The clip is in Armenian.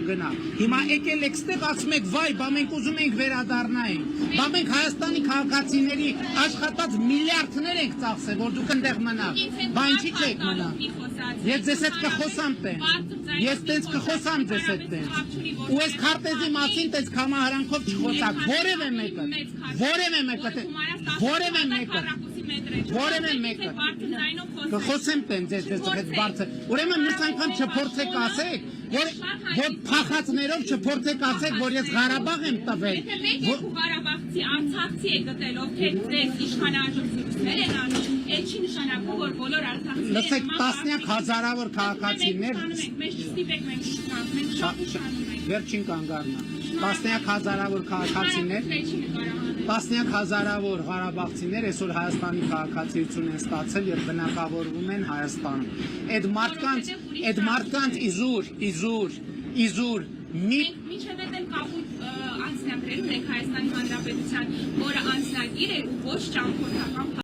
գնա։ Հիմա եկել եք ստեղ ասում եք վայ, բա մենք ուզում ենք վերադառնայինք։ Բա մենք Հայաստանի քաղաքացիների աշխատած միլիարդներ ենք ծախսել, որ դուք այնտեղ մնաք։ Բա ինչի՞ չեք մնա։ Ես ձեզ հետ կխոսամ տենց։ Ես տենց կխոսամ ձեզ հետ տենց։ Ու այս քարտեզի մասին տենց կամահարանքով չխոսակ։ Որևէ մեկը կխոսեմ տենց ձեզ հետ բարձր։ Ուրեմն մյուս անգամ չփորձեք ասեք, որ փախածներով չփորձեք ասեք, որ ես Ղարաբաղ եմ տվել։ Մեկ Ղարաբաղցի, Արցախցի է գտել, ովքեր ձեզ իշխանաժողովներ են անում, այդ չի նշանակում, որ բոլոր արցախցիները լսեք, տասնյակ հազարավոր քաղաքացիներ Մենք ստիպեք մենք շփանք, մենք շատ իշխանում ենք։ Վերջին կանգառնա։ Տասնյակ հազարավոր քաղաքացիներ, տասնյակ հազարավոր ղարաբաղցիներ այսօր Հայաստանի քաղաքացիություն են ստացել եւ բնակավորվում են Հայաստանում։ Այդ մարդկանց իզուր Մինչև այդ կապույտ անձնագրեր ունենք Հայաստանի Հանրապետության, որը անձնագիր է ու ոչ ճամփորդական